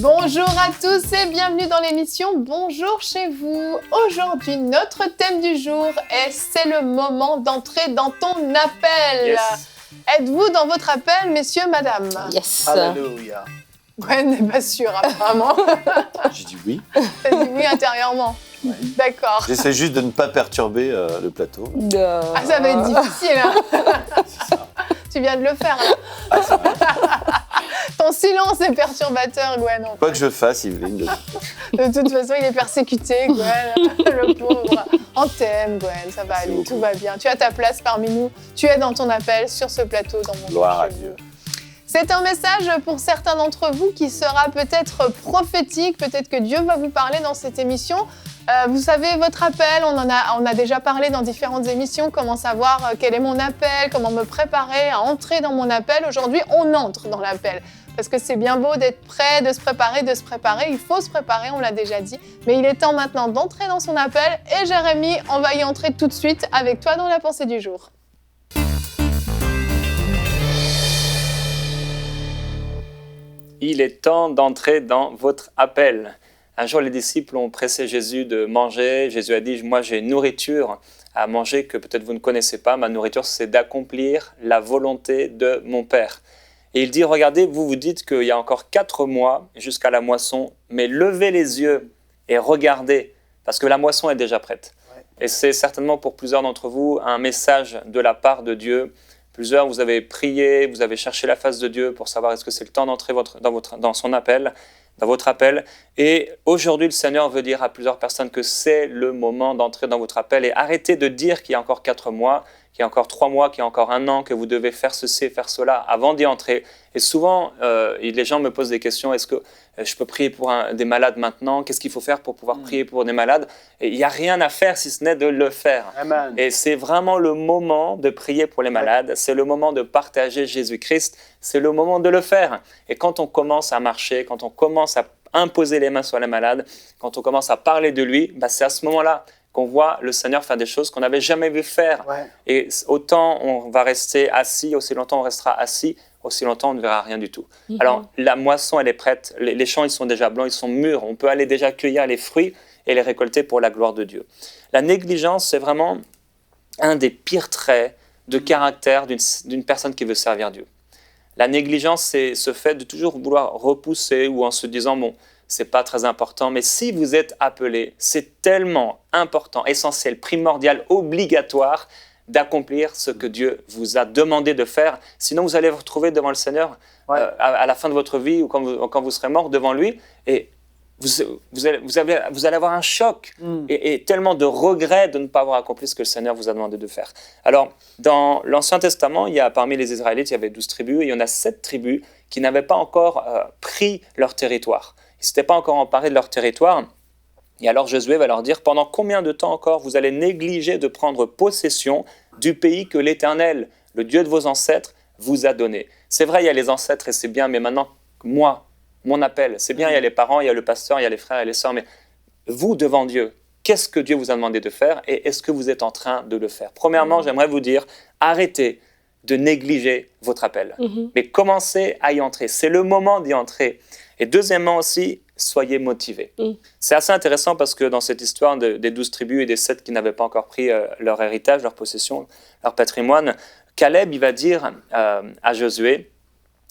Bonjour à tous et bienvenue dans l'émission Bonjour chez vous. Aujourd'hui, notre thème du jour est c'est le moment d'entrer dans ton appel. Yes. Êtes-vous dans votre appel, messieurs, madame? Yes. Alléluia. Gwen n'est pas sûre apparemment. J'ai dit oui. T'as dit oui intérieurement. Ouais. D'accord. J'essaie juste de ne pas perturber le plateau. Ah, ça va être difficile. Hein. C'est ça. Tu viens de le faire là. Ah, c'est vrai. Ton silence est perturbateur, Gwen. Quoi que je fasse, Yveline. De toute façon, il est persécuté, Gwen. Le pauvre. On t'aime, Gwen. Ça va aller. beaucoup. Tout va bien. Tu as ta place parmi nous. Tu es dans ton appel sur ce plateau dans mon Gloire à chez Dieu. vous. C'est un message pour certains d'entre vous qui sera peut-être prophétique. Peut-être que Dieu va vous parler dans cette émission. Vous savez, votre appel, on a déjà parlé dans différentes émissions, comment savoir quel est mon appel, comment me préparer à entrer dans mon appel. Aujourd'hui, on entre dans l'appel. Parce que c'est bien beau d'être prêt, de se préparer. Il faut se préparer, on l'a déjà dit. Mais il est temps maintenant d'entrer dans son appel. Et Jérémy, on va y entrer tout de suite avec toi dans la pensée du jour. Il est temps d'entrer dans votre appel. Un jour, les disciples ont pressé Jésus de manger. Jésus a dit, moi j'ai une nourriture à manger que peut-être vous ne connaissez pas. Ma nourriture, c'est d'accomplir la volonté de mon Père. Et il dit, regardez, vous vous dites qu'il y a encore 4 mois jusqu'à la moisson, mais levez les yeux et regardez, parce que la moisson est déjà prête. Ouais. Et c'est certainement pour plusieurs d'entre vous un message de la part de Dieu. Plusieurs, vous avez prié, vous avez cherché la face de Dieu pour savoir est-ce que c'est le temps d'entrer dans son appel, dans votre appel. Et aujourd'hui, le Seigneur veut dire à plusieurs personnes que c'est le moment d'entrer dans votre appel. Et arrêtez de dire qu'il y a encore 4 mois, qu'il y a encore 3 mois, qu'il y a encore 1 an, que vous devez faire ceci, faire cela avant d'y entrer. Et souvent, les gens me posent des questions. Est-ce que je peux prier pour des malades maintenant? Qu'est-ce qu'il faut faire pour pouvoir prier pour des malades? Et il n'y a rien à faire si ce n'est de le faire. Amen. Et c'est vraiment le moment de prier pour les malades. C'est le moment de partager Jésus-Christ. C'est le moment de le faire. Et quand on commence à marcher, quand on commence à imposer les mains sur les malades, quand on commence à parler de lui, c'est à ce moment-là qu'on voit le Seigneur faire des choses qu'on n'avait jamais vu faire. Ouais. Et autant on va rester assis, aussi longtemps on restera assis, aussi longtemps on ne verra rien du tout. Mm-hmm. Alors la moisson elle est prête, les champs ils sont déjà blancs, ils sont mûrs, on peut aller déjà cueillir les fruits et les récolter pour la gloire de Dieu. La négligence c'est vraiment un des pires traits de caractère d'une personne qui veut servir Dieu. La négligence c'est ce fait de toujours vouloir repousser ou en se disant bon, c'est pas très important, mais si vous êtes appelé, c'est tellement important, essentiel, primordial, obligatoire d'accomplir ce que Dieu vous a demandé de faire. Sinon, vous allez vous retrouver devant le Seigneur à la fin de votre vie ou quand vous serez mort devant lui et vous allez avoir un choc et tellement de regrets de ne pas avoir accompli ce que le Seigneur vous a demandé de faire. Alors, dans l'Ancien Testament, parmi les Israélites, il y avait 12 tribus et il y en a 7 tribus qui n'avaient pas encore pris leur territoire. Ils ne s'étaient pas encore emparés de leur territoire. Et alors Josué va leur dire, pendant combien de temps encore vous allez négliger de prendre possession du pays que l'Éternel, le Dieu de vos ancêtres, vous a donné. C'est vrai, il y a les ancêtres et c'est bien, mais maintenant, moi, mon appel, c'est bien, il y a les parents, il y a le pasteur, il y a les frères et les sœurs, mais vous, devant Dieu, qu'est-ce que Dieu vous a demandé de faire et est-ce que vous êtes en train de le faire? Premièrement, j'aimerais vous dire, arrêtez de négliger votre appel, mais commencez à y entrer. C'est le moment d'y entrer. Et deuxièmement aussi, soyez motivés. C'est assez intéressant parce que dans cette histoire des 12 tribus et des 7 qui n'avaient pas encore pris leur héritage, leur possession, leur patrimoine, Caleb, il va dire à Josué,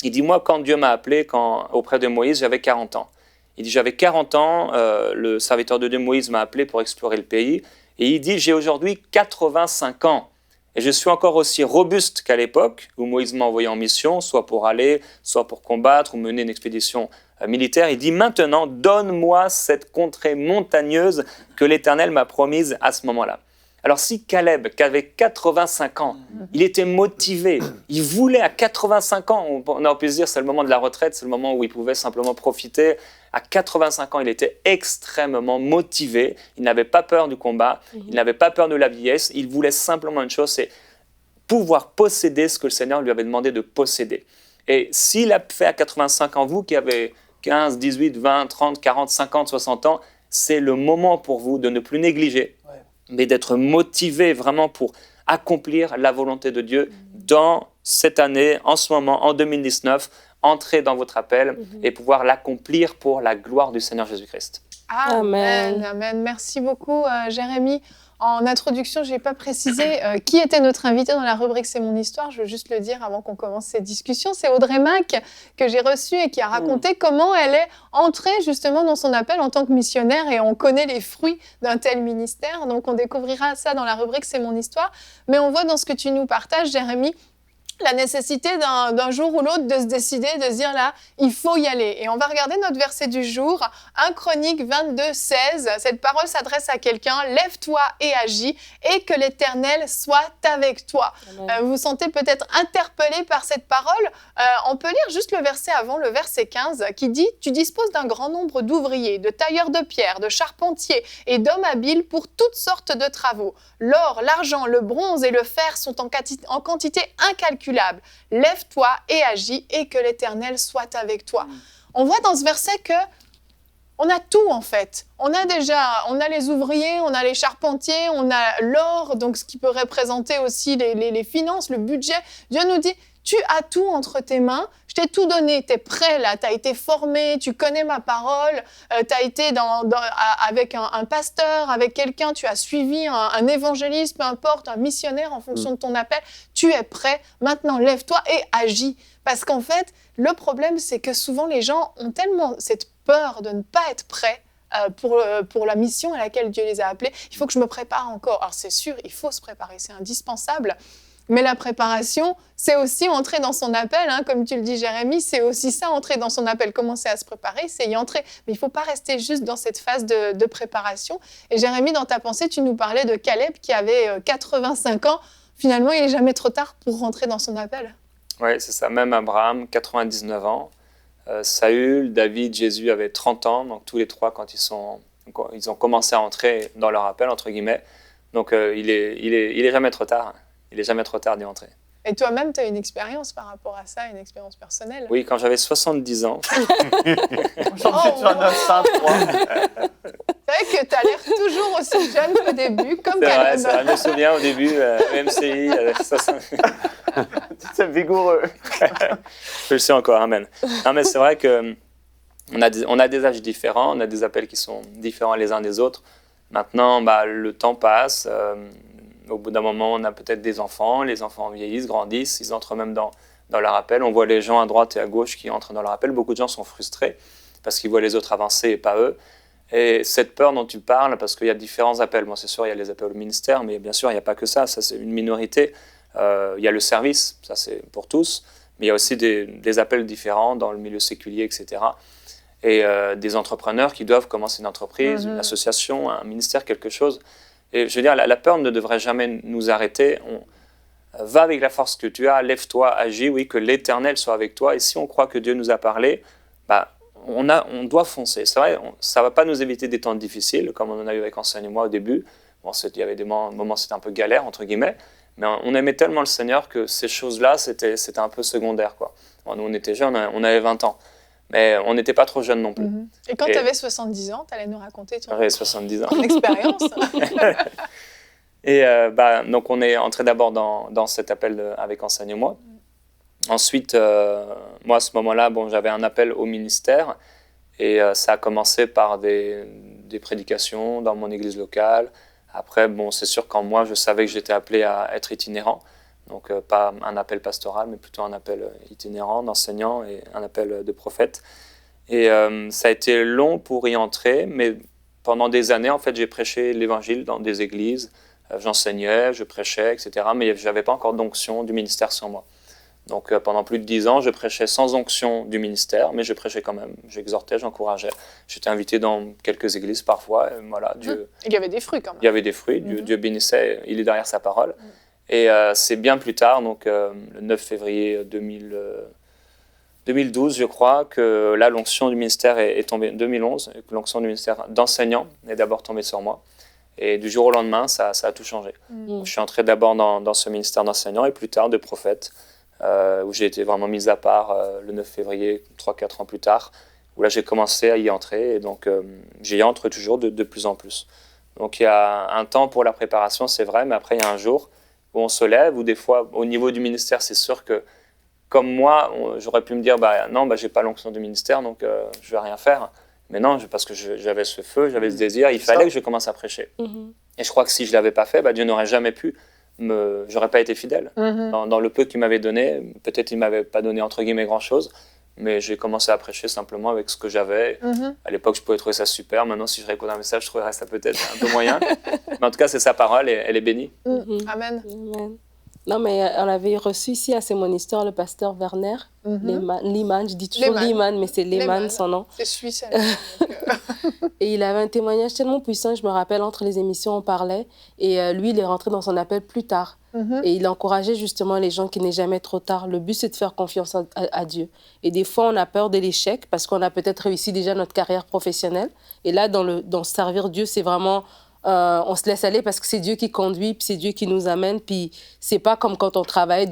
il dit, moi, quand Dieu m'a appelé auprès de Moïse, j'avais 40 ans. Il dit, j'avais 40 ans, le serviteur de Dieu Moïse m'a appelé pour explorer le pays. Et il dit, j'ai aujourd'hui 85 ans. Et je suis encore aussi robuste qu'à l'époque où Moïse m'a envoyé en mission, soit pour aller, soit pour combattre ou mener une expédition militaire. Il dit, maintenant, donne-moi cette contrée montagneuse que l'Éternel m'a promise à ce moment-là. Alors si Caleb, qui avait 85 ans, il était motivé, il voulait à 85 ans, on a pu se dire c'est le moment de la retraite, c'est le moment où il pouvait simplement profiter. À 85 ans, il était extrêmement motivé, il n'avait pas peur du combat, il n'avait pas peur de la vieillesse, il voulait simplement une chose, c'est pouvoir posséder ce que le Seigneur lui avait demandé de posséder. Et s'il a fait à 85 ans, vous qui avez 15, 18, 20, 30, 40, 50, 60 ans, c'est le moment pour vous de ne plus négliger, mais d'être motivé vraiment pour accomplir la volonté de Dieu dans cette année, en ce moment, en 2019. entrer dans votre appel et pouvoir l'accomplir pour la gloire du Seigneur Jésus-Christ. Amen. Amen. Merci beaucoup, Jérémy. En introduction, je n'ai pas précisé qui était notre invité dans la rubrique C'est mon histoire. Je veux juste le dire avant qu'on commence cette discussion. C'est Audrey Mac que j'ai reçue et qui a raconté comment elle est entrée justement dans son appel en tant que missionnaire, et on connaît les fruits d'un tel ministère. Donc on découvrira ça dans la rubrique C'est mon histoire. Mais on voit dans ce que tu nous partages, Jérémy, la nécessité d'un jour ou l'autre de se décider, de se dire là, il faut y aller. Et on va regarder notre verset du jour, 1 Chroniques 22, 16. Cette parole s'adresse à quelqu'un: lève-toi et agis, et que l'Éternel soit avec toi. Vous vous sentez peut-être interpellé par cette parole. On peut lire juste le verset avant, le verset 15, qui dit: tu disposes d'un grand nombre d'ouvriers, de tailleurs de pierre, de charpentiers et d'hommes habiles pour toutes sortes de travaux. L'or, l'argent, le bronze et le fer sont en quantité incalculable. Lève-toi et agis, et que l'Éternel soit avec toi. On voit dans ce verset que on a tout en fait. On a les ouvriers, on a les charpentiers, on a l'or, donc ce qui peut représenter aussi les finances, le budget. Dieu nous dit: tu as tout entre tes mains, je t'ai tout donné, tu es prêt là, tu as été formé, tu connais ma parole, tu as été avec un pasteur, avec quelqu'un, tu as suivi un évangéliste, peu importe, un missionnaire en fonction de ton appel, tu es prêt, maintenant lève-toi et agis. Parce qu'en fait, le problème, c'est que souvent les gens ont tellement cette peur de ne pas être prêts pour la mission à laquelle Dieu les a appelés. Il faut que je me prépare encore. Alors c'est sûr, il faut se préparer, c'est indispensable. Mais la préparation, c'est aussi entrer dans son appel, hein, comme tu le dis, Jérémy, c'est aussi ça, entrer dans son appel, commencer à se préparer, c'est y entrer. Mais il ne faut pas rester juste dans cette phase de préparation. Et Jérémy, dans ta pensée, tu nous parlais de Caleb qui avait 85 ans. Finalement, il n'est jamais trop tard pour rentrer dans son appel. Oui, c'est ça. Même Abraham, 99 ans. Saül, David, Jésus avaient 30 ans. Donc tous les trois, quand ils ont commencé à entrer dans leur appel, entre guillemets. Donc il est jamais trop tard. Il n'est jamais trop tard d'y entrer. Et toi-même, tu as une expérience par rapport à ça, une expérience personnelle? Oui, quand j'avais 70 ans. Aujourd'hui, tu en as 103. C'est vrai que tu as l'air toujours aussi jeune qu'au début, comme Caleb. C'est vrai, je me souviens au début, MCI, C'est vigoureux. Je le sais encore, amen. Non, mais c'est vrai qu'on a des âges différents, on a des appels qui sont différents les uns des autres. Maintenant, le temps passe. Au bout d'un moment, on a peut-être des enfants, les enfants vieillissent, grandissent, ils entrent même dans leur appel. On voit les gens à droite et à gauche qui entrent dans leur appel. Beaucoup de gens sont frustrés parce qu'ils voient les autres avancer et pas eux. Et cette peur dont tu parles, parce qu'il y a différents appels. Bon, c'est sûr, il y a les appels au ministère, mais bien sûr, il n'y a pas que ça. Ça, c'est une minorité. Il y a le service, ça c'est pour tous. Mais il y a aussi des appels différents dans le milieu séculier, etc. Et des entrepreneurs qui doivent commencer une entreprise, une association, un ministère, quelque chose. Et je veux dire, la peur ne devrait jamais nous arrêter. Va avec la force que tu as, lève-toi, agis, oui, que l'Éternel soit avec toi. Et si on croit que Dieu nous a parlé, on doit foncer. C'est vrai, ça ne va pas nous éviter des temps difficiles, comme on en a eu avec Enseigne et moi au début. Bon, il y avait des moments, c'était un peu galère, entre guillemets. Mais on aimait tellement le Seigneur que ces choses-là, c'était un peu secondaire, quoi. Bon, nous, on était jeunes, on avait 20 ans. Mais on n'était pas trop jeunes non plus. Et quand tu avais 70 ans, tu allais nous raconter ton expérience. Et donc on est entré d'abord dans cet appel avec Enseigne-moi. Ensuite, moi à ce moment-là, j'avais un appel au ministère. Et ça a commencé par des prédications dans mon église locale. Après, c'est sûr qu'en moi, je savais que j'étais appelé à être itinérant. Donc pas un appel pastoral, mais plutôt un appel itinérant d'enseignant et un appel de prophète. Et ça a été long pour y entrer, mais pendant des années, en fait, j'ai prêché l'évangile dans des églises. J'enseignais, je prêchais, etc. Mais je n'avais pas encore d'onction du ministère sur moi. Donc pendant plus de 10 ans, je prêchais sans onction du ministère, mais je prêchais quand même. J'exhortais, j'encourageais. J'étais invité dans quelques églises parfois. Et voilà, Dieu... Il y avait des fruits quand même. Il y avait des fruits, Dieu bénissait, il est derrière sa parole. Et c'est bien plus tard, donc le 9 février 2012, je crois, que là, l'onction du ministère est tombée, 2011, et que l'onction du ministère d'enseignant est d'abord tombée sur moi. Et du jour au lendemain, ça a tout changé. Je suis entré d'abord dans ce ministère d'enseignant et plus tard de prophète, où j'ai été vraiment mis à part le 9 février, 3-4 ans plus tard, où là, j'ai commencé à y entrer. Et donc, j'y entre toujours de plus en plus. Donc, il y a un temps pour la préparation, c'est vrai, mais après, il y a un jour où on se lève, ou des fois, au niveau du ministère, c'est sûr que comme moi, j'aurais pu me dire, non, j'ai pas l'onction du ministère, donc je vais rien faire. Mais non, parce que j'avais ce feu, j'avais ce désir, il fallait que je commence à prêcher. Et je crois que si je l'avais pas fait, Dieu n'aurait jamais pu, j'aurais pas été fidèle. Dans le peu qu'il m'avait donné, peut-être il m'avait pas donné entre guillemets grand-chose, mais j'ai commencé à prêcher simplement avec ce que j'avais. À l'époque, je pouvais trouver ça super. Maintenant, si je réécoute un message, je trouverais ça peut-être un peu moyen. Mais en tout cas, c'est sa parole et elle est bénie. Amen. Amen. Non, mais on avait reçu ici à Saint-Monisteur le pasteur Werner Lehmann. Je dis toujours Lehmann, mais c'est Lehmann son nom. C'est suisse. Et il avait un témoignage tellement puissant, je me rappelle, entre les émissions, on parlait. Et lui, il est rentré dans son appel plus tard. Et il encourageait justement les gens qu'il n'est jamais trop tard. Le but, c'est de faire confiance à Dieu. Et des fois, on a peur de l'échec parce qu'on a peut-être réussi déjà notre carrière professionnelle. Et là, dans servir Dieu, c'est vraiment... on se laisse aller parce que c'est Dieu qui conduit, puis c'est Dieu qui nous amène, puis c'est pas comme quand on travaille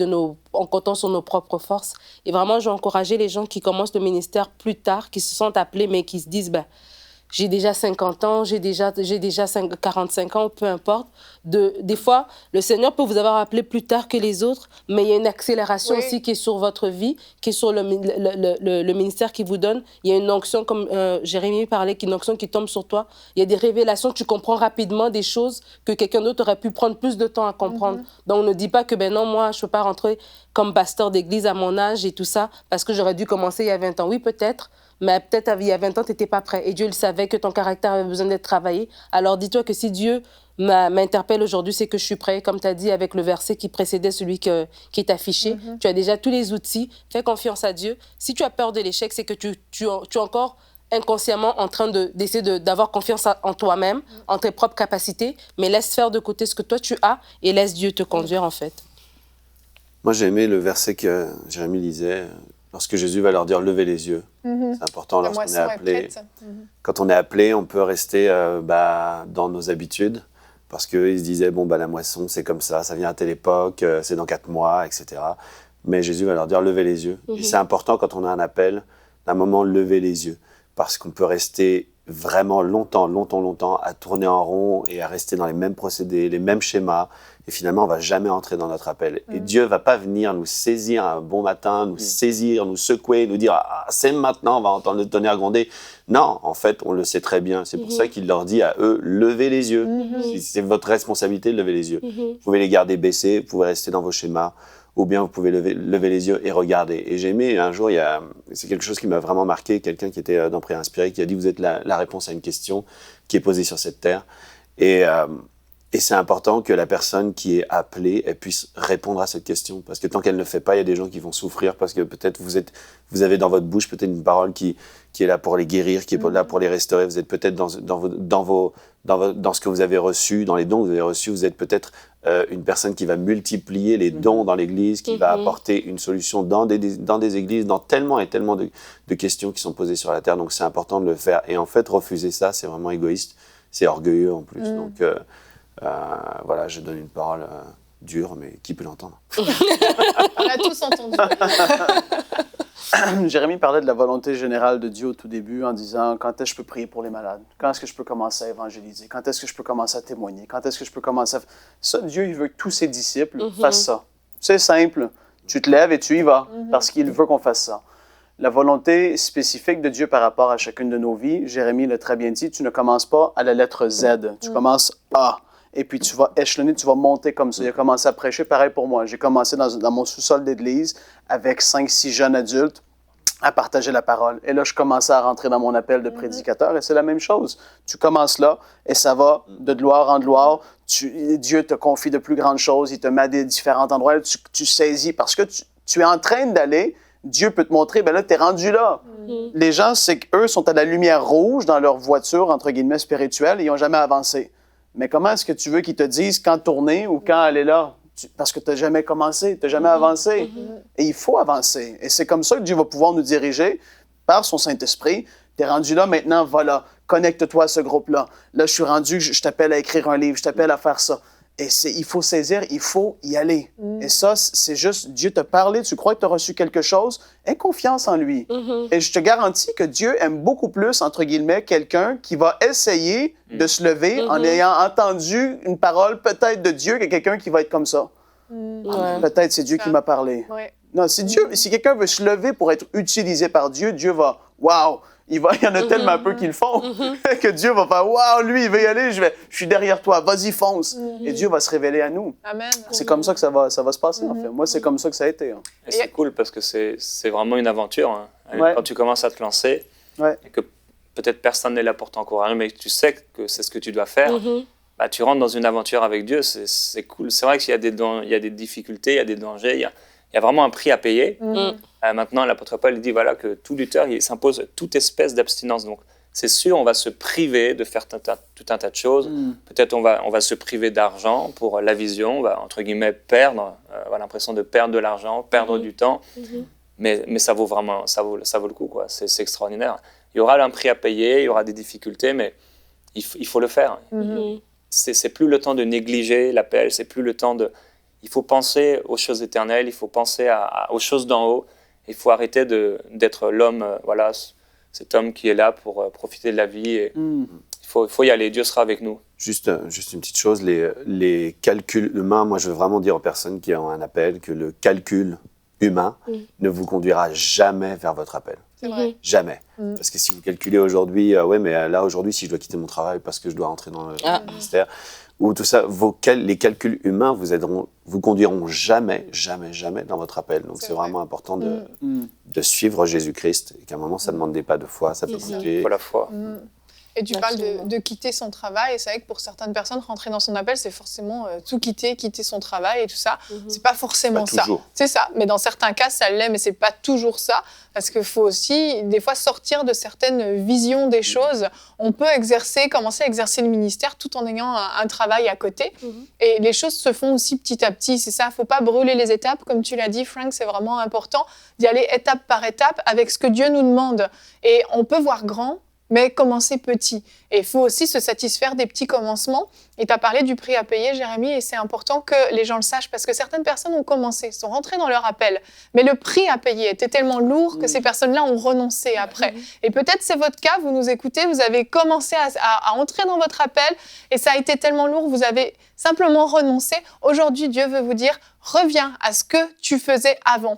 en comptant sur nos propres forces. Et vraiment, j'ai encouragé les gens qui commencent le ministère plus tard, qui se sont appelés, mais qui se disent, j'ai déjà 50 ans, j'ai déjà 45 ans, peu importe. Des fois, le Seigneur peut vous avoir appelé plus tard que les autres, mais il y a une accélération aussi qui est sur votre vie, qui est sur le ministère qu'il vous donne. Il y a une onction, comme Jérémie parlait, une onction qui tombe sur toi. Il y a des révélations, tu comprends rapidement des choses que quelqu'un d'autre aurait pu prendre plus de temps à comprendre. Donc, ne dis pas que, non, moi, je ne peux pas rentrer comme pasteur d'église à mon âge et tout ça, parce que j'aurais dû commencer il y a 20 ans. Oui, peut-être. Mais peut-être il y a 20 ans, tu n'étais pas prêt. Et Dieu, il savait que ton caractère avait besoin d'être travaillé. Alors dis-toi que si Dieu m'interpelle aujourd'hui, c'est que je suis prêt, comme tu as dit, avec le verset qui précédait celui qui est affiché. Tu as déjà tous les outils. Fais confiance à Dieu. Si tu as peur de l'échec, c'est que tu es encore inconsciemment en train d'essayer d'avoir confiance en toi-même, en tes propres capacités. Mais laisse faire de côté ce que toi, tu as et laisse Dieu te conduire, en fait. Moi, j'ai aimé le verset que Jérémie lisait. Lorsque Jésus va leur dire « levez les yeux ». C'est important lorsqu'on est appelé. Quand on est appelé, on peut rester dans nos habitudes parce qu'ils se disaient « bon, la moisson, c'est comme ça vient à telle époque, c'est dans 4 mois, etc. » Mais Jésus va leur dire « levez les yeux ». Et c'est important quand on a un appel, d'un moment, lever les yeux parce qu'on peut rester vraiment longtemps à tourner en rond et à rester dans les mêmes procédés, les mêmes schémas. Et finalement, on ne va jamais entrer dans notre appel. Et Dieu ne va pas venir nous saisir un bon matin, nous saisir, nous secouer, nous dire « Ah, c'est maintenant, on va entendre le tonnerre gronder ». Non, en fait, on le sait très bien. C'est pour ça qu'il leur dit à eux « Levez les yeux ». C'est votre responsabilité de lever les yeux. Vous pouvez les garder baissés, vous pouvez rester dans vos schémas, ou bien vous pouvez lever les yeux et regarder. Et j'ai aimé, un jour, c'est quelque chose qui m'a vraiment marqué, quelqu'un qui était dans Prière Inspirée, qui a dit « Vous êtes la réponse à une question qui est posée sur cette terre ». Et c'est important que la personne qui est appelée, elle puisse répondre à cette question. Parce que tant qu'elle ne le fait pas, il y a des gens qui vont souffrir parce que peut-être vous avez dans votre bouche peut-être une parole qui est là pour les guérir, qui est là pour les restaurer. Vous êtes peut-être dans ce que vous avez reçu, dans les dons que vous avez reçus, vous êtes peut-être une personne qui va multiplier les dons dans l'Église, qui va apporter une solution dans des églises, dans tellement et tellement de questions qui sont posées sur la terre. Donc c'est important de le faire. Et en fait, refuser ça, c'est vraiment égoïste. C'est orgueilleux en plus. Donc voilà, je donne une parole dure, mais qui peut l'entendre? On l'a tous entendu. Jérémie parlait de la volonté générale de Dieu au tout début en disant quand est-ce que je peux prier pour les malades? Quand est-ce que je peux commencer à évangéliser? Quand est-ce que je peux commencer à témoigner? Quand est-ce que je peux commencer à... Ça, Dieu, il veut que tous ses disciples fassent ça. C'est simple. Tu te lèves et tu y vas parce qu'il veut qu'on fasse ça. La volonté spécifique de Dieu par rapport à chacune de nos vies, Jérémie l'a très bien dit, tu ne commences pas à la lettre Z, tu commences A. Et puis tu vas échelonner, tu vas monter comme ça. Il a commencé à prêcher, pareil pour moi. J'ai commencé dans mon sous-sol d'église avec 5-6 jeunes adultes à partager la parole. Et là, je commençais à rentrer dans mon appel de prédicateur et c'est la même chose. Tu commences là et ça va de gloire en gloire. Dieu te confie de plus grandes choses, il te met à des différents endroits. Tu saisis parce que tu es en train d'aller. Dieu peut te montrer, là, tu es rendu là. Les gens, c'est qu'eux sont à la lumière rouge dans leur voiture, entre guillemets, spirituelle, et ils n'ont jamais avancé. Mais comment est-ce que tu veux qu'ils te disent quand tourner ou quand aller là? Parce que tu n'as jamais commencé, tu n'as jamais avancé. Et il faut avancer. Et c'est comme ça que Dieu va pouvoir nous diriger par son Saint-Esprit. Tu es rendu là, maintenant, voilà, connecte-toi à ce groupe-là. Là, je suis rendu, je t'appelle à écrire un livre, je t'appelle à faire ça. Et il faut saisir, il faut y aller. Et ça, c'est juste, Dieu t'a parlé, tu crois que tu as reçu quelque chose, aie confiance en lui. Et je te garantis que Dieu aime beaucoup plus, entre guillemets, quelqu'un qui va essayer de se lever en ayant entendu une parole peut-être de Dieu que quelqu'un qui va être comme ça. Ouais. Peut-être c'est Dieu qui m'a parlé. Ouais. Non, si quelqu'un veut se lever pour être utilisé par Dieu, Dieu va, waouh, il y en a tellement peu qui le font que Dieu va faire, waouh, lui, il veut y aller, je suis derrière toi, vas-y, fonce. Et Dieu va se révéler à nous. Amen. C'est comme ça que ça va se passer, en fait. Moi, c'est comme ça que ça a été. Hein. Et c'est cool parce que c'est vraiment une aventure. Hein. Ouais. Quand tu commences à te lancer, et que peut-être personne n'est là pour t'encourager, mais que tu sais que c'est ce que tu dois faire, bah, tu rentres dans une aventure avec Dieu, c'est cool. C'est vrai qu'il y a des difficultés, il y a des dangers, il y a vraiment un prix à payer. Maintenant, l'apôtre Paul dit voilà, que tout lutteur, il s'impose toute espèce d'abstinence. Donc, c'est sûr, on va se priver de faire tout un tas de choses. Peut-être on va se priver d'argent pour la vision, on va, entre guillemets, perdre, l'impression de perdre de l'argent, perdre du temps. Mais ça vaut vraiment, ça vaut le coup, quoi. C'est extraordinaire. Il y aura un prix à payer, il y aura des difficultés, mais il faut le faire. C'est plus le temps de négliger l'appel, c'est plus le temps de... Il faut penser aux choses éternelles, il faut penser aux choses d'en haut. Il faut arrêter d'être l'homme, cet homme qui est là pour profiter de la vie. Et il faut y aller, Dieu sera avec nous. Juste une petite chose, les calculs humains, moi je veux vraiment dire aux personnes qui ont un appel que le calcul humain ne vous conduira jamais vers votre appel. C'est vrai. Jamais. Parce que si vous calculez aujourd'hui, mais là aujourd'hui, si je dois quitter mon travail parce que je dois entrer dans le ministère, ou tout ça, les calculs humains vous conduiront jamais dans votre appel. Donc c'est vraiment important de suivre Jésus-Christ et qu'à un moment, ça ne demande pas de foi, ça peut coûter. Il faut la foi. Et tu parles de quitter son travail, et c'est vrai que pour certaines personnes, rentrer dans son appel, c'est forcément tout quitter son travail et tout ça. C'est pas forcément ça. C'est ça, mais dans certains cas, ça l'est, mais c'est pas toujours ça, parce qu'il faut aussi, des fois, sortir de certaines visions des choses. On peut commencer à exercer le ministère tout en ayant un travail à côté, et les choses se font aussi petit à petit, c'est ça, faut pas brûler les étapes, comme tu l'as dit, Frank, c'est vraiment important d'y aller étape par étape avec ce que Dieu nous demande. Et on peut voir grand, mais commencer petit. Et il faut aussi se satisfaire des petits commencements. Et tu as parlé du prix à payer, Jérémy, et c'est important que les gens le sachent, parce que certaines personnes ont commencé, sont rentrées dans leur appel, mais le prix à payer était tellement lourd que ces personnes-là ont renoncé après. Et peut-être c'est votre cas, vous nous écoutez, vous avez commencé à entrer dans votre appel, et ça a été tellement lourd, vous avez simplement renoncé. Aujourd'hui, Dieu veut vous dire, reviens à ce que tu faisais avant.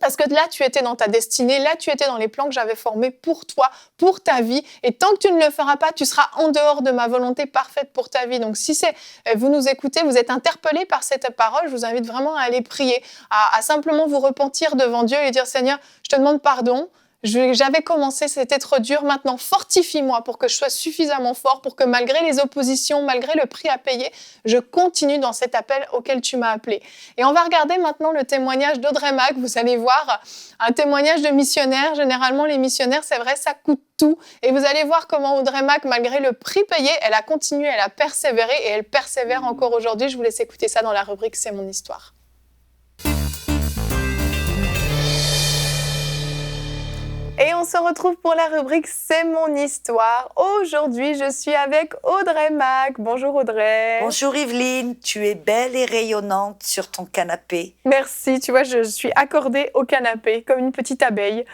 Parce que là, tu étais dans ta destinée, là, tu étais dans les plans que j'avais formés pour toi, pour ta vie. Et tant que tu ne le feras pas, tu seras en dehors de ma volonté parfaite pour ta vie. Donc, si vous nous écoutez, vous êtes interpellés par cette parole, je vous invite vraiment à aller prier, à simplement vous repentir devant Dieu et dire, Seigneur, je te demande pardon. J'avais commencé, c'était trop dur. Maintenant, fortifie-moi pour que je sois suffisamment fort, pour que malgré les oppositions, malgré le prix à payer, je continue dans cet appel auquel tu m'as appelé. Et on va regarder maintenant le témoignage d'Audrey Mac. Vous allez voir un témoignage de missionnaire. Généralement, les missionnaires, c'est vrai, ça coûte tout. Et vous allez voir comment Audrey Mac, malgré le prix payé, elle a continué, elle a persévéré et elle persévère encore aujourd'hui. Je vous laisse écouter ça dans la rubrique « C'est mon histoire ». Et on se retrouve pour la rubrique « C'est mon histoire ». Aujourd'hui, je suis avec Audrey Mac. Bonjour Audrey. Bonjour Yveline, tu es belle et rayonnante sur ton canapé. Merci, tu vois, je suis accordée au canapé, comme une petite abeille.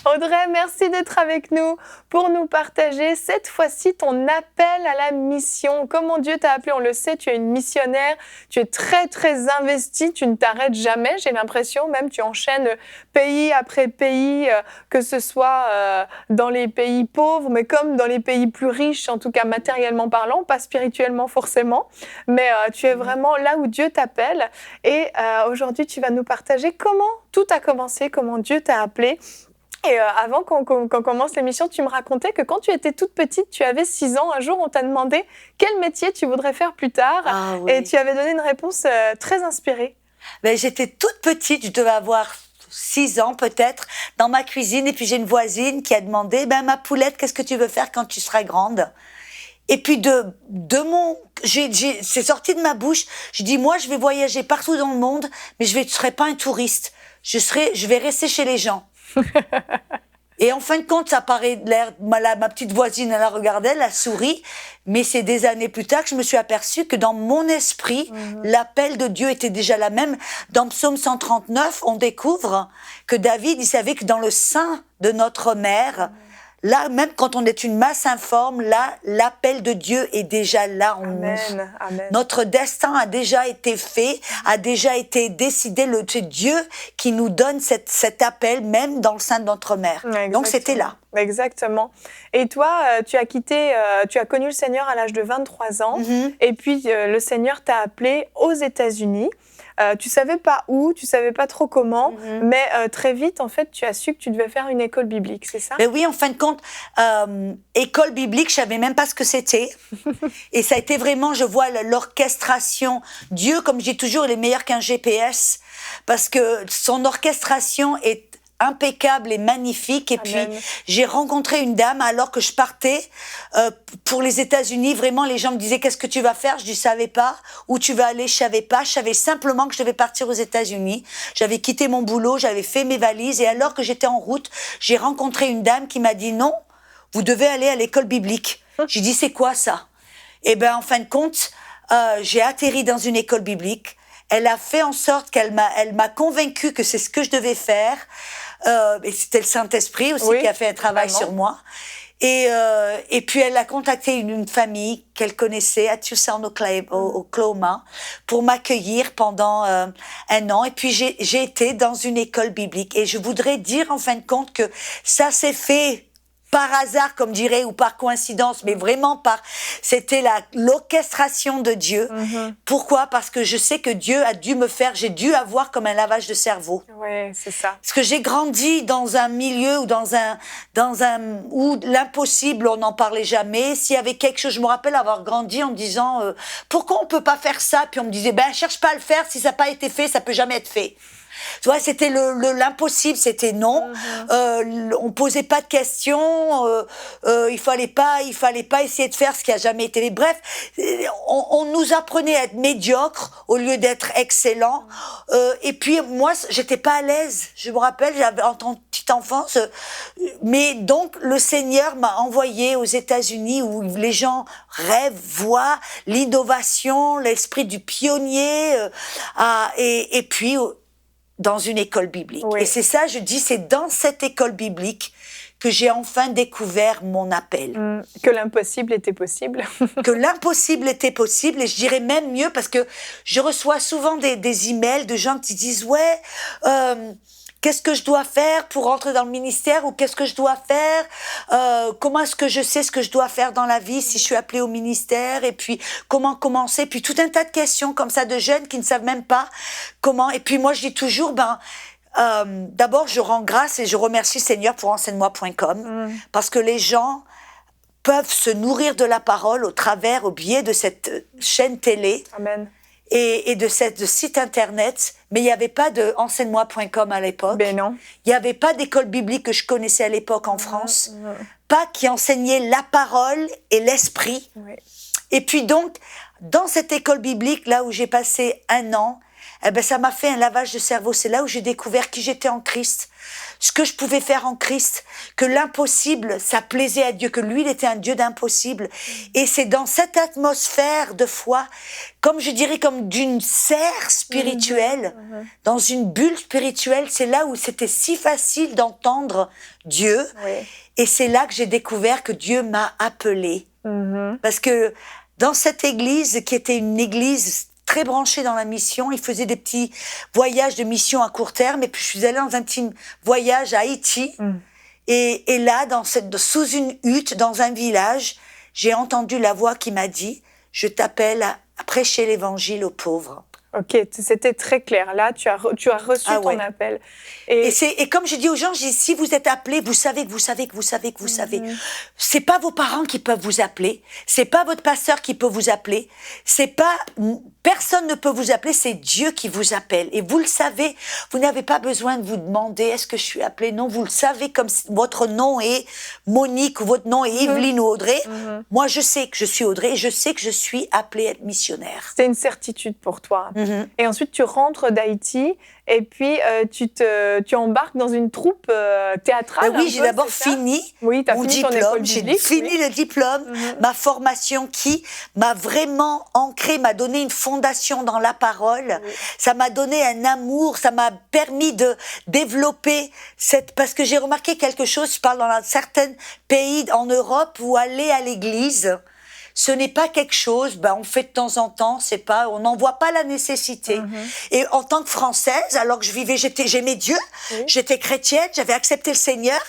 Audrey, merci d'être avec nous pour nous partager cette fois-ci ton appel à la mission. Comment Dieu t'a appelé, on le sait, tu es une missionnaire, tu es très très investie, tu ne t'arrêtes jamais, j'ai l'impression, même tu enchaînes pays après pays, que ce soit dans les pays pauvres, mais comme dans les pays plus riches, en tout cas matériellement parlant, pas spirituellement forcément, mais tu es vraiment là où Dieu t'appelle. Et aujourd'hui, tu vas nous partager comment tout a commencé, comment Dieu t'a appelé. Et avant qu'on commence l'émission, tu me racontais que quand tu étais toute petite, tu avais 6 ans, un jour on t'a demandé quel métier tu voudrais faire plus tard. Ah, oui. Et tu avais donné une réponse très inspirée. Ben, j'étais toute petite, je devais avoir 6 ans peut-être, dans ma cuisine. Et puis j'ai une voisine qui a demandé, ma poulette, qu'est-ce que tu veux faire quand tu seras grande ? Et puis c'est sorti de ma bouche. Je dis, moi, je vais voyager partout dans le monde, mais je serai pas un touriste. Je vais rester chez les gens. Et en fin de compte, ça paraît ma petite voisine, elle a regardé, elle a souri, mais c'est des années plus tard que je me suis aperçue que dans mon esprit, l'appel de Dieu était déjà la même. Dans Psaume 139, on découvre que David, il savait que dans le sein de notre mère, Là, même quand on est une masse informe, là, l'appel de Dieu est déjà là en nous. Amen. Notre destin a déjà été fait, a déjà été décidé. C'est Dieu qui nous donne cet appel, même dans le sein de notre mère. Exactement. Donc, c'était là. Exactement. Et toi, tu as connu le Seigneur à l'âge de 23 ans. Et puis, le Seigneur t'a appelé aux États-Unis. Tu savais pas où, tu savais pas trop comment, mais très vite, en fait, tu as su que tu devais faire une école biblique, c'est ça? Ben oui, en fin de compte, école biblique, je savais même pas ce que c'était. Et ça a été vraiment, je vois l'orchestration. Dieu, comme je dis toujours, il est meilleur qu'un GPS, parce que son orchestration est impeccable et magnifique. Et Amen. Puis, j'ai rencontré une dame alors que je partais pour les États-Unis. Vraiment, les gens me disaient, qu'est-ce que tu vas faire? Je ne savais pas. Où tu vas aller? Je savais pas. Je savais simplement que je devais partir aux États-Unis. J'avais quitté mon boulot, j'avais fait mes valises. Et alors que j'étais en route, j'ai rencontré une dame qui m'a dit, non, vous devez aller à l'école biblique. J'ai dit, c'est quoi ça? Et ben, en fin de compte, j'ai atterri dans une école biblique. Elle a fait en sorte qu'elle m'a convaincue que c'est ce que je devais faire. Et c'était le Saint-Esprit aussi qui a fait un travail sur moi. Et puis elle a contacté une famille qu'elle connaissait à Tucson, Oklahoma, pour m'accueillir pendant un an. Et puis j'ai été dans une école biblique. Et je voudrais dire en fin de compte que ça s'est fait par hasard, comme dirait, ou par coïncidence, mais vraiment c'était l'orchestration de Dieu. Pourquoi? Parce que je sais que Dieu a dû j'ai dû avoir comme un lavage de cerveau. Oui, c'est ça. Parce que j'ai grandi dans un milieu ou où l'impossible, on n'en parlait jamais. S'il y avait quelque chose, je me rappelle avoir grandi en me disant, pourquoi on peut pas faire ça? Puis on me disait, cherche pas à le faire, si ça n'a pas été fait, ça peut jamais être fait. Tu vois, c'était l'impossible, c'était non. On posait pas de questions. Il fallait pas essayer de faire ce qui a jamais été. Bref, on nous apprenait à être médiocre au lieu d'être excellent. Et puis moi, j'étais pas à l'aise. Je me rappelle, j'avais en tant que petite enfance. Mais donc le Seigneur m'a envoyé aux États-Unis où les gens rêvent, voient l'innovation, l'esprit du pionnier, et puis dans une école biblique. Oui. Et c'est ça, je dis, c'est dans cette école biblique que j'ai enfin découvert mon appel. Que l'impossible était possible. Que l'impossible était possible, et je dirais même mieux, parce que je reçois souvent des emails de gens qui disent « qu'est-ce que je dois faire pour rentrer dans le ministère, ou qu'est-ce que je dois faire, comment est-ce que je sais ce que je dois faire dans la vie si je suis appelée au ministère, et puis comment commencer, puis tout un tas de questions comme ça de jeunes qui ne savent même pas comment. Et puis moi je dis toujours, d'abord je rends grâce et je remercie le Seigneur pour enseigne-moi.com, parce que les gens peuvent se nourrir de la parole au biais de cette chaîne télé. Amen. Et de ce site internet, mais il n'y avait pas de enseigne-moi.com à l'époque. Ben non. Il n'y avait pas d'école biblique que je connaissais à l'époque en France. Pas qui enseignait la parole et l'esprit. Oui. Et puis donc, dans cette école biblique, là où j'ai passé un an, ça m'a fait un lavage de cerveau. C'est là où j'ai découvert qui j'étais en Christ, ce que je pouvais faire en Christ, que l'impossible, ça plaisait à Dieu, que lui, il était un Dieu d'impossible. Et c'est dans cette atmosphère de foi, comme je dirais, comme d'une serre spirituelle, dans une bulle spirituelle, c'est là où c'était si facile d'entendre Dieu. Oui. Et c'est là que j'ai découvert que Dieu m'a appelée. Parce que dans cette église, qui était une église très branché dans la mission, il faisait des petits voyages de mission à court terme, et puis je suis allée dans un petit voyage à Haïti, et là, sous une hutte, dans un village, j'ai entendu la voix qui m'a dit, je t'appelle à prêcher l'évangile aux pauvres. Ok, c'était très clair. Là, tu as reçu ton appel. Et comme je dis aux gens, je dis, si vous êtes appelés, vous savez que vous savez. C'est pas vos parents qui peuvent vous appeler. C'est pas votre pasteur qui peut vous appeler. Personne ne peut vous appeler, c'est Dieu qui vous appelle. Et vous le savez, vous n'avez pas besoin de vous demander, est-ce que je suis appelée? Non, vous le savez, comme votre nom est Monique, ou votre nom est Evelyne ou Audrey. Moi, je sais que je suis Audrey, et je sais que je suis appelée à être missionnaire. C'est une certitude pour toi. Et ensuite, tu rentres d'Haïti et puis tu embarques dans une troupe théâtrale. Oui, j'ai d'abord fini mon diplôme. J'ai fini le diplôme, ma formation qui m'a vraiment ancrée, m'a donné une fondation dans la parole. Ça m'a donné un amour, ça m'a permis de développer parce que j'ai remarqué quelque chose, je parle dans certains pays en Europe où aller à l'église, ce n'est pas quelque chose, on fait de temps en temps, on n'en voit pas la nécessité. Et en tant que Française, alors que j'aimais Dieu, j'étais chrétienne, j'avais accepté le Seigneur,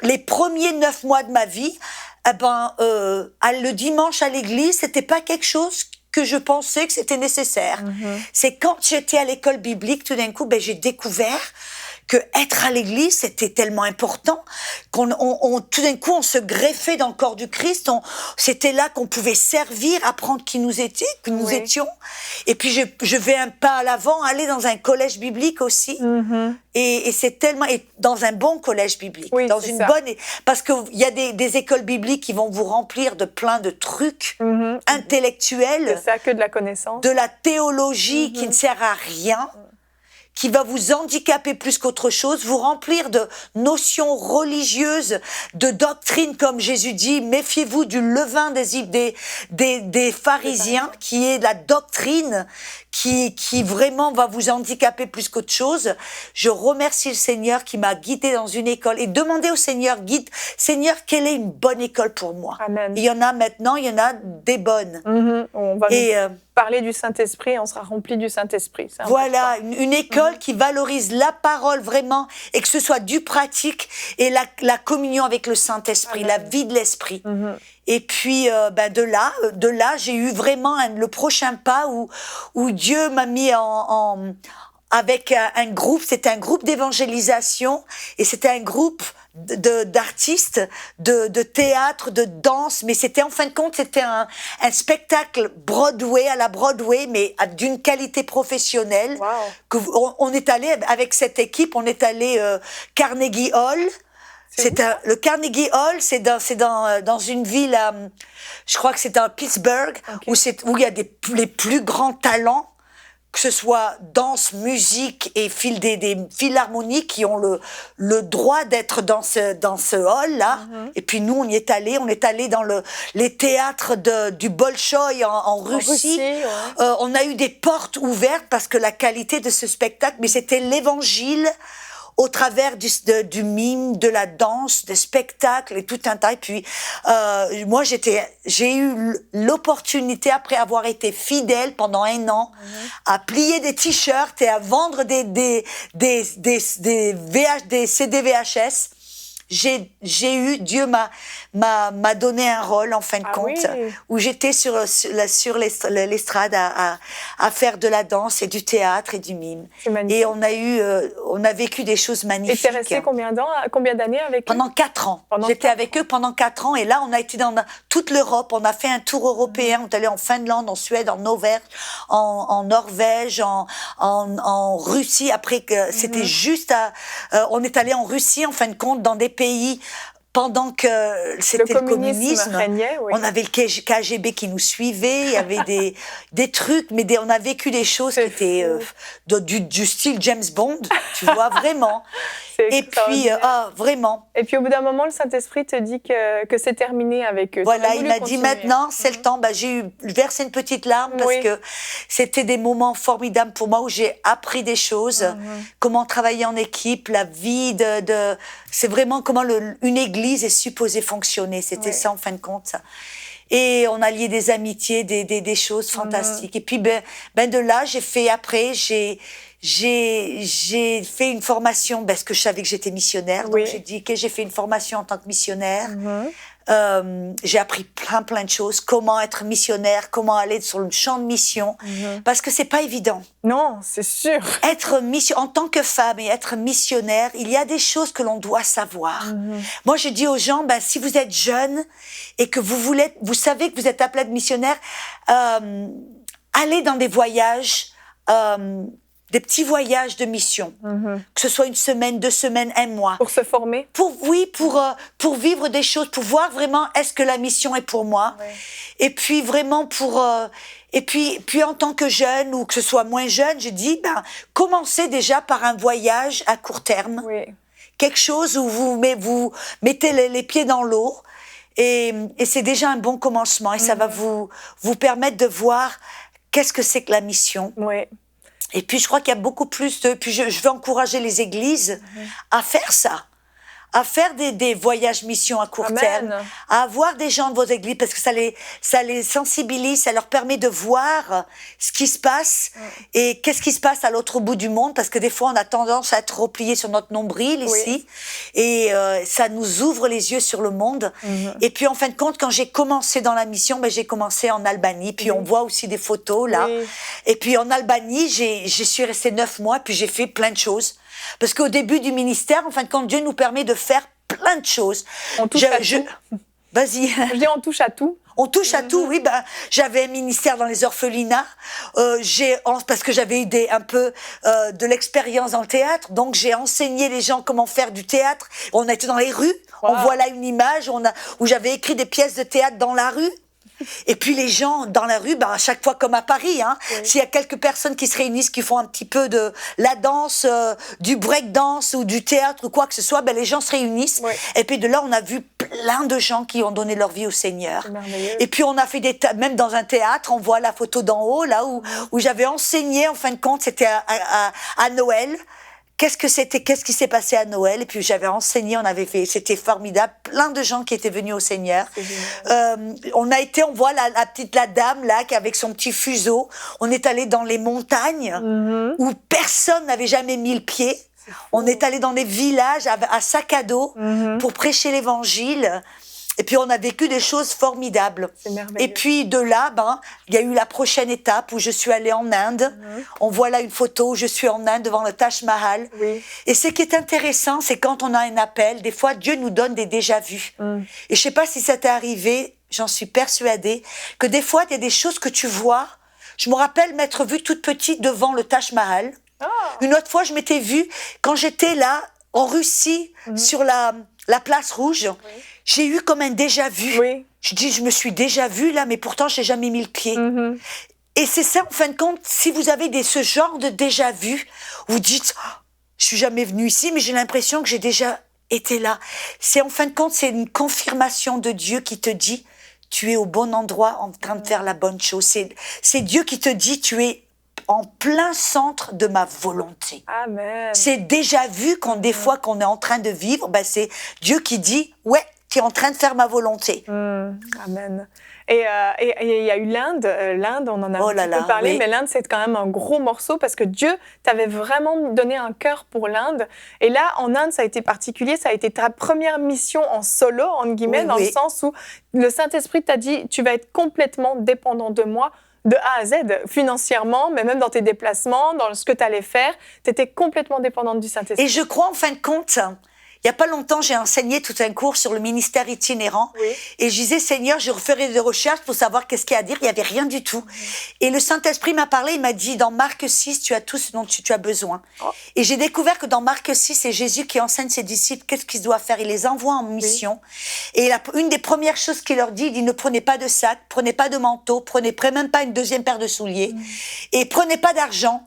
les premiers 9 mois de ma vie, le dimanche à l'église, c'était pas quelque chose que je pensais que c'était nécessaire. C'est quand j'étais à l'école biblique, tout d'un coup, j'ai découvert que être à l'église, c'était tellement important tout d'un coup, on se greffait dans le corps du Christ. C'était là qu'on pouvait servir, apprendre qui nous étions. Et puis, je vais un pas à l'avant, aller dans un collège biblique aussi. Et c'est tellement, et dans un bon collège biblique, dans une bonne, parce que il y a des écoles bibliques qui vont vous remplir de plein de trucs intellectuels. C'est ça, que de la connaissance. De la théologie qui ne sert à rien. Qui va vous handicaper plus qu'autre chose, vous remplir de notions religieuses, de doctrines, comme Jésus dit, méfiez-vous du levain des pharisiens, qui est la doctrine qui vraiment va vous handicaper plus qu'autre chose. Je remercie le Seigneur qui m'a guidée dans une école et demandez au Seigneur, Seigneur, quelle est une bonne école pour moi? Amen. Il y en a maintenant, il y en a des bonnes. On va parler du Saint-Esprit, on sera rempli du Saint-Esprit. Voilà, une école qui valorise la parole vraiment et que ce soit du pratique et la communion avec le Saint-Esprit, la vie de l'Esprit. Et puis, de là, j'ai eu vraiment le prochain pas où Dieu m'a mis avec un groupe, c'était un groupe d'évangélisation et c'était un groupe d'artistes, de théâtre, de danse, mais c'était en fin de compte, c'était un spectacle Broadway, à la Broadway, mais d'une qualité professionnelle. Wow. On est allé, avec cette équipe, on est allé Carnegie Hall. Le Carnegie Hall, c'est dans une ville, je crois que c'est dans Pittsburgh, où il y a les plus grands talents, que ce soit danse, musique et des philharmoniques qui ont le droit d'être dans ce hall-là. Et puis nous, on est allé dans les théâtres du Bolchoï en Russie. On a eu des portes ouvertes parce que la qualité de ce spectacle, mais c'était l'évangile au travers du mime, de la danse, des spectacles et tout un tas. Et puis, moi, j'ai eu l'opportunité, après avoir été fidèle pendant 1 an, à plier des t-shirts et à vendre des CD VHS. Dieu m'a donné un rôle en fin de compte, où j'étais sur l'estrade à faire de la danse et du théâtre et du mime. Et on a vécu des choses magnifiques. Et t'es resté combien d'années avec eux? Pendant 4 ans. J'étais avec eux pendant 4 ans et là on a été dans toute l'Europe, on a fait un tour européen, on est allé en Finlande, en Suède, en Norvège, en Norvège, en Russie. Après que c'était juste on est allé en Russie en fin de compte dans des pays pendant que c'était le communisme régnait, on avait le KGB qui nous suivait, il y avait des trucs, mais on a vécu des choses qui étaient du style James Bond, tu vois, vraiment. Et puis, vraiment. Et puis au bout d'un moment, le Saint-Esprit te dit que c'est terminé avec eux. Voilà, il m'a dit maintenant, c'est le temps. J'ai versé une petite larme parce que c'était des moments formidables pour moi où j'ai appris des choses, comment travailler en équipe, la vie c'est vraiment comment une église est supposée fonctionner. C'était ça en fin de compte. Et on a lié des amitiés, des choses fantastiques. Et puis, de là, j'ai fait une formation parce que je savais que j'étais missionnaire. Donc, j'ai dit que j'ai fait une formation en tant que missionnaire. J'ai appris plein de choses. Comment être missionnaire, comment aller sur le champ de mission. Parce que c'est pas évident. Non, c'est sûr. En tant que femme et être missionnaire, il y a des choses que l'on doit savoir. Moi, je dis aux gens, si vous êtes jeune et que vous savez que vous êtes appelé à être missionnaire, allez dans des voyages, des petits voyages de mission, que ce soit 1 semaine, 2 semaines, 1 mois. Pour se former? Pour vivre des choses, pour voir vraiment est-ce que la mission est pour moi. Ouais. Et puis vraiment et puis en tant que jeune ou que ce soit moins jeune, je dis, commencez déjà par un voyage à court terme. Oui. Quelque chose où vous mettez les pieds dans l'eau. Et c'est déjà un bon commencement. Et ça va vous permettre de voir qu'est-ce que c'est que la mission. Oui. Et puis, je crois qu'il y a beaucoup plus de... Puis, je veux encourager les églises à faire ça, à faire des voyages missions à court terme, à avoir des gens de vos églises, parce que ça les sensibilise, ça leur permet de voir ce qui se passe et qu'est-ce qui se passe à l'autre bout du monde, parce que des fois, on a tendance à être replié sur notre nombril ici, et ça nous ouvre les yeux sur le monde. Et puis, en fin de compte, quand j'ai commencé dans la mission, j'ai commencé en Albanie, puis on voit aussi des photos, là. Et puis, en Albanie, je suis restée 9 mois, puis j'ai fait plein de choses. Parce qu'au début du ministère, en fin de compte, Dieu nous permet de faire plein de choses. On touche à tout. Vas-y. Je dis on touche à tout. On touche à tout, oui. J'avais un ministère dans les orphelinats, parce que j'avais eu un peu de l'expérience dans le théâtre, donc j'ai enseigné les gens comment faire du théâtre. On était dans les rues. On voit là une image où j'avais écrit des pièces de théâtre dans la rue. Et puis les gens dans la rue, à chaque fois comme à Paris, s'il y a quelques personnes qui se réunissent, qui font un petit peu de la danse, du break-dance ou du théâtre ou quoi que ce soit, les gens se réunissent. Et puis de là, on a vu plein de gens qui ont donné leur vie au Seigneur. Et puis on a fait même dans un théâtre, on voit la photo d'en haut, là où j'avais enseigné, en fin de compte, c'était à Noël. Qu'est-ce qui s'est passé à Noël? Et puis j'avais enseigné, c'était formidable, plein de gens qui étaient venus au Seigneur. On voit la dame là, qui avec son petit fuseau, on est allé dans les montagnes où personne n'avait jamais mis le pied. On est allé dans des villages à sac à dos pour prêcher l'évangile. Et puis, on a vécu des choses formidables. C'est merveilleux. Et puis, de là, il y a eu la prochaine étape où je suis allée en Inde. On voit là une photo où je suis en Inde devant le Taj Mahal. Oui. Et ce qui est intéressant, c'est quand on a un appel, des fois, Dieu nous donne des déjà-vus. Et je sais pas si ça t'est arrivé, j'en suis persuadée, que des fois, il y a des choses que tu vois. Je me rappelle m'être vue toute petite devant le Taj Mahal. Oh. Une autre fois, je m'étais vue quand j'étais là, en Russie, sur la place rouge. Oui. J'ai eu comme un déjà-vu. Oui. Je me suis déjà vue là, mais pourtant, je n'ai jamais mis le pied. Et c'est ça, en fin de compte, si vous avez ce genre de déjà-vu, vous dites, je suis jamais venue ici, mais j'ai l'impression que j'ai déjà été là. C'est en fin de compte, c'est une confirmation de Dieu qui te dit, tu es au bon endroit en train de faire la bonne chose. C'est Dieu qui te dit, tu es en plein centre de ma volonté. Amen. C'est déjà vu des fois qu'on est en train de vivre, c'est Dieu qui dit, ouais, tu es en train de faire ma volonté. Amen. Et il y a eu l'Inde. L'Inde, on en a un petit peu parlé, mais l'Inde, c'est quand même un gros morceau parce que Dieu t'avait vraiment donné un cœur pour l'Inde. Et là, en Inde, ça a été particulier. Ça a été ta première mission en solo, entre guillemets, dans le sens où le Saint-Esprit t'a dit, tu vas être complètement dépendant de moi, de A à Z, financièrement, mais même dans tes déplacements, dans ce que tu allais faire, tu étais complètement dépendante du Saint-Esprit. Et je crois, en fin de compte, il n'y a pas longtemps, j'ai enseigné tout un cours sur le ministère itinérant. Oui. Et je disais, Seigneur, je referai des recherches pour savoir qu'est-ce qu'il y a à dire. Il n'y avait rien du tout. Et le Saint-Esprit m'a parlé, il m'a dit, dans Marc 6, tu as tout ce dont tu as besoin. Et j'ai découvert que dans Marc 6, c'est Jésus qui enseigne ses disciples qu'est-ce qu'ils doivent faire. Il les envoie en mission. Et une des premières choses qu'il leur dit, il dit, ne prenez pas de sac, prenez pas de manteau, prenez même pas une deuxième paire de souliers. Et prenez pas d'argent.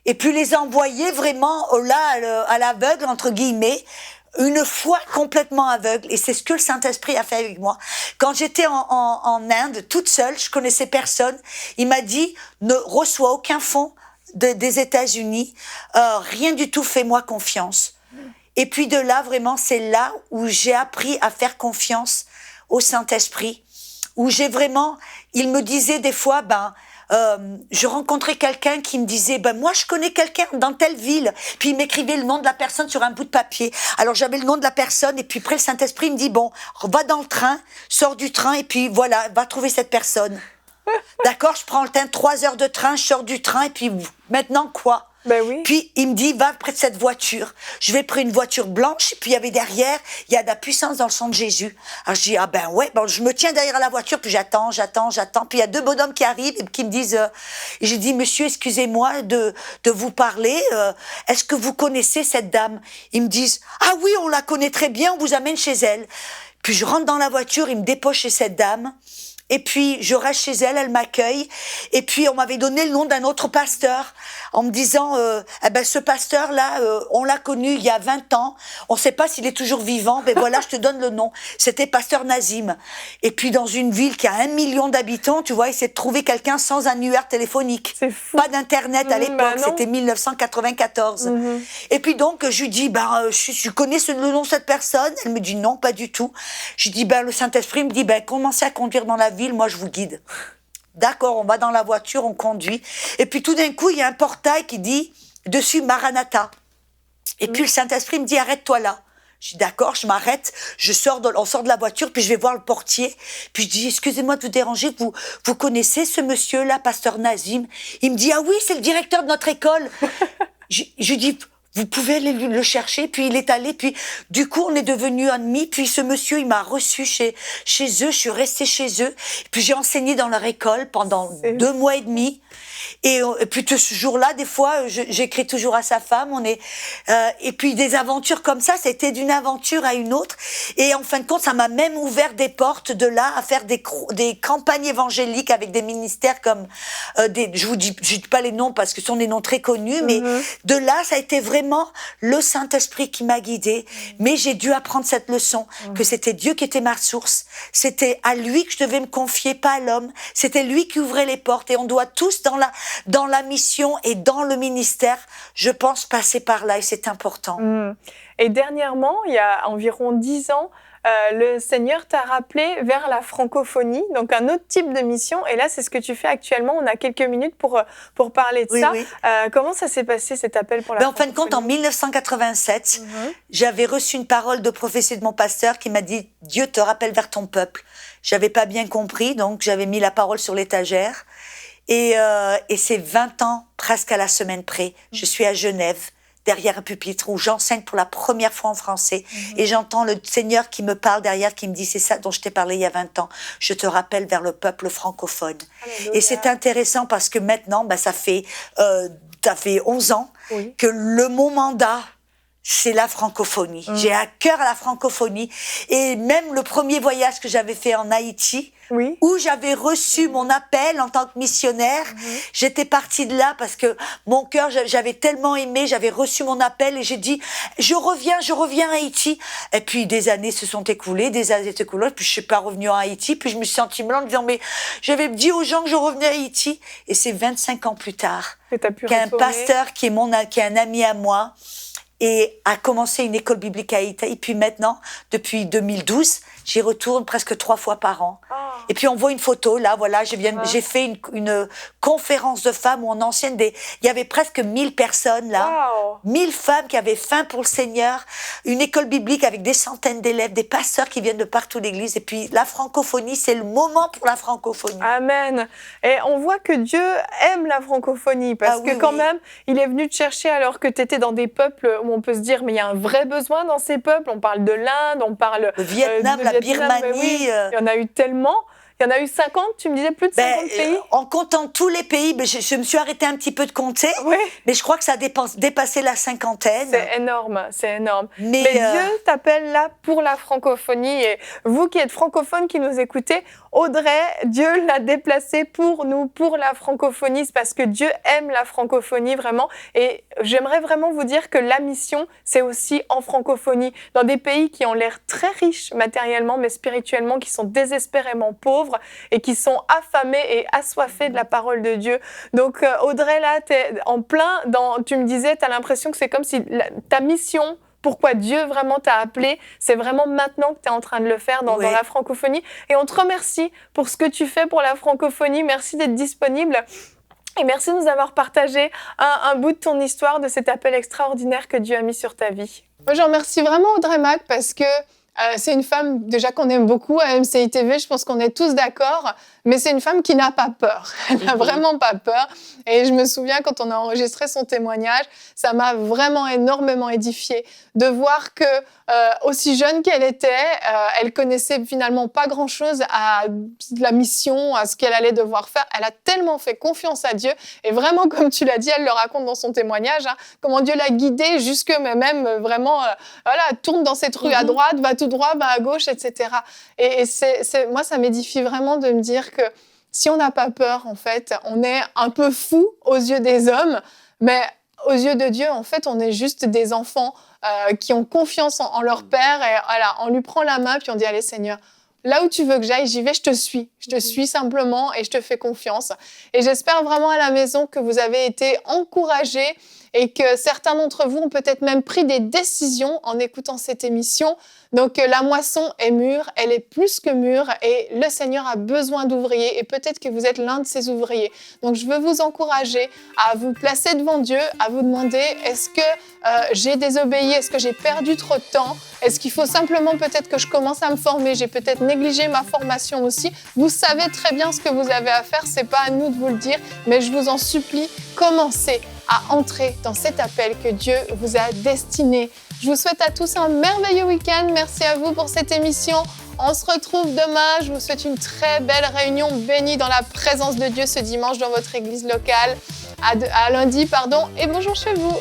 Et puis les envoyer vraiment là, à l'aveugle, entre guillemets, une foi complètement aveugle. Et c'est ce que le Saint-Esprit a fait avec moi. Quand j'étais en Inde, toute seule, je connaissais personne. Il m'a dit, ne reçois aucun fonds des États-Unis, rien du tout, fais-moi confiance. Et puis de là, vraiment, c'est là où j'ai appris à faire confiance au Saint-Esprit, où il me disait des fois, je rencontrais quelqu'un qui me disait, moi je connais quelqu'un dans telle ville, puis il m'écrivait le nom de la personne sur un bout de papier. Alors j'avais le nom de la personne, et puis après le Saint-Esprit me dit, va dans le train, sors du train, et puis voilà, va trouver cette personne. D'accord, je prends le train, 3 heures de train, je sors du train, et puis maintenant quoi? Ben oui. Puis il me dit, va près de cette voiture. Je vais prendre une voiture blanche, puis il y avait derrière, il y a de la puissance dans le sang de Jésus. Alors je dis, ah ben ouais, bon, je me tiens derrière la voiture, puis j'attends. Puis il y a deux bonhommes qui arrivent et qui me disent, et j'ai dit, monsieur, excusez-moi de vous parler, est-ce que vous connaissez cette dame? Ils me disent, ah oui, on la connaît très bien, on vous amène chez elle. Puis je rentre dans la voiture, ils me déposent chez cette dame. Et puis, je reste chez elle, elle m'accueille. Et puis, on m'avait donné le nom d'un autre pasteur en me disant, ce pasteur-là, on l'a connu il y a 20 ans. On ne sait pas s'il est toujours vivant. Mais voilà, je te donne le nom. C'était pasteur Nazim. Et puis, dans une ville qui a 1 million d'habitants, tu vois, il s'est trouvé quelqu'un sans annuaire téléphonique. C'est fou. Pas d'Internet à l'époque. C'était 1994. Et puis, donc, je lui dis, je connais le nom de cette personne. Elle me dit, non, pas du tout. Je lui dis, le Saint-Esprit me dit, commencez à conduire dans la ville, moi je vous guide. D'accord, on va dans la voiture, on conduit. Et puis tout d'un coup, il y a un portail qui dit dessus Maranatha. Et puis le Saint-Esprit me dit, arrête-toi là. Je dis d'accord, je m'arrête, on sort de la voiture, puis je vais voir le portier. Puis je dis, excusez-moi de vous déranger, vous connaissez ce monsieur-là, pasteur Nazim? Il me dit, ah oui, c'est le directeur de notre école. Je dis, vous pouvez aller le chercher. Puis il est allé. Puis du coup, on est devenus amis. Puis ce monsieur, il m'a reçu chez eux. Je suis restée chez eux. Puis j'ai enseigné dans leur école pendant 2 mois et demi. Et puis ce jour-là, des fois, j'écris toujours à sa femme. Et puis des aventures comme ça, c'était d'une aventure à une autre. Et en fin de compte, ça m'a même ouvert des portes de là à faire des campagnes évangéliques avec des ministères comme je vous dis pas les noms parce que ce sont des noms très connus, mais de là, ça a été vraiment le Saint-Esprit qui m'a guidée. Mais j'ai dû apprendre cette leçon que c'était Dieu qui était ma source. C'était à lui que je devais me confier, pas à l'homme. C'était lui qui ouvrait les portes. Et on doit tous dans la mission et dans le ministère, je pense, passer par là, et c'est important. Et dernièrement, il y a environ 10 ans, le Seigneur t'a rappelé vers la francophonie, donc un autre type de mission. Et là, c'est ce que tu fais actuellement. On a quelques minutes pour parler de ça. Oui. Comment ça s'est passé, cet appel pour la francophonie? En fin de compte, en 1987, j'avais reçu une parole de prophétie de mon pasteur qui m'a dit « Dieu te rappelle vers ton peuple ». J'avais pas bien compris, donc j'avais mis la parole sur l'étagère. Et c'est 20 ans, presque à la semaine près. Je suis à Genève, derrière un pupitre, où j'enseigne pour la première fois en français. Et j'entends le Seigneur qui me parle derrière, qui me dit, c'est ça dont je t'ai parlé il y a 20 ans. Je te rappelle vers le peuple francophone. Alléluia. Et c'est intéressant parce que maintenant, ça fait 11 ans que mon mandat, c'est la francophonie. J'ai à cœur la francophonie. Et même le premier voyage que j'avais fait en Haïti, où j'avais reçu mon appel en tant que missionnaire, j'étais partie de là parce que mon cœur, j'avais tellement aimé, j'avais reçu mon appel et j'ai dit, je reviens à Haïti. Et puis des années se sont écoulées, puis je suis pas revenue en Haïti, puis je me suis sentie mal en disant, mais j'avais dit aux gens que je revenais à Haïti. Et c'est 25 ans plus tard qu'un pasteur qui est un ami à moi, et a commencé une école biblique à Haïti. Et puis maintenant, depuis 2012, j'y retourne presque 3 fois par an. Oh. Et puis on voit une photo, là, voilà, j'ai fait une conférence de femmes où on enseigne il y avait presque 1000 personnes, là. Wow. 1000 femmes qui avaient faim pour le Seigneur. Une école biblique avec des centaines d'élèves, des pasteurs qui viennent de partout l'église. Et puis la francophonie, c'est le moment pour la francophonie. Amen. Et on voit que Dieu aime la francophonie parce que quand même, il est venu te chercher alors que tu étais dans des peuples où on peut se dire, mais il y a un vrai besoin dans ces peuples. On parle de l'Inde, on parle le Vietnam, la Birmanie. Il y en a eu tellement. Il y en a eu 50, tu me disais plus de 50 pays. En comptant tous les pays, je me suis arrêtée un petit peu de compter, mais je crois que ça a dépassé la 50aine. C'est énorme, c'est énorme. Mais Dieu t'appelle là pour la francophonie. Et vous qui êtes francophones, qui nous écoutez, Audrey, Dieu l'a déplacée pour nous, pour la francophonie. C'est parce que Dieu aime la francophonie vraiment. Et j'aimerais vraiment vous dire que la mission, c'est aussi en francophonie. Dans des pays qui ont l'air très riches matériellement, mais spirituellement, qui sont désespérément pauvres et qui sont affamés et assoiffés de la parole de Dieu. Donc Audrey, là, t'es en plein tu me disais, tu as l'impression que c'est comme si ta mission, pourquoi Dieu vraiment t'a appelé, c'est vraiment maintenant que tu es en train de le faire dans la francophonie. Et on te remercie pour ce que tu fais pour la francophonie. Merci d'être disponible. Et merci de nous avoir partagé un bout de ton histoire, de cet appel extraordinaire que Dieu a mis sur ta vie. Moi, j'en remercie vraiment Audrey Mac parce que C'est une femme déjà qu'on aime beaucoup à MCI TV, je pense qu'on est tous d'accord, mais c'est une femme qui n'a pas peur. Elle n'a vraiment pas peur. Et je me souviens quand on a enregistré son témoignage, ça m'a vraiment énormément édifiée de voir que, aussi jeune qu'elle était, elle connaissait finalement pas grand-chose à la mission, à ce qu'elle allait devoir faire. Elle a tellement fait confiance à Dieu. Et vraiment, comme tu l'as dit, elle le raconte dans son témoignage, comment Dieu l'a guidée jusque même vraiment, tourne dans cette rue à droite, va tout droit, va à gauche, etc. Et moi, ça m'édifie vraiment de me dire que si on n'a pas peur, en fait, on est un peu fou aux yeux des hommes, mais aux yeux de Dieu, en fait, on est juste des enfants qui ont confiance en leur Père et on lui prend la main puis on dit « Allez Seigneur, là où tu veux que j'aille, j'y vais, je te suis. Je te suis simplement et je te fais confiance. » Et j'espère vraiment à la maison que vous avez été encouragés et que certains d'entre vous ont peut-être même pris des décisions en écoutant cette émission. Donc la moisson est mûre, elle est plus que mûre et le Seigneur a besoin d'ouvriers et peut-être que vous êtes l'un de ces ouvriers. Donc je veux vous encourager à vous placer devant Dieu, à vous demander est-ce que j'ai désobéi, est-ce que j'ai perdu trop de temps, est-ce qu'il faut simplement peut-être que je commence à me former, j'ai peut-être négligé ma formation aussi. Vous savez très bien ce que vous avez à faire, c'est pas à nous de vous le dire, mais je vous en supplie, commencez à entrer dans cet appel que Dieu vous a destiné. Je vous souhaite à tous un merveilleux week-end. Merci à vous pour cette émission. On se retrouve demain. Je vous souhaite une très belle réunion bénie dans la présence de Dieu ce dimanche dans votre église locale. À lundi, et bonjour chez vous.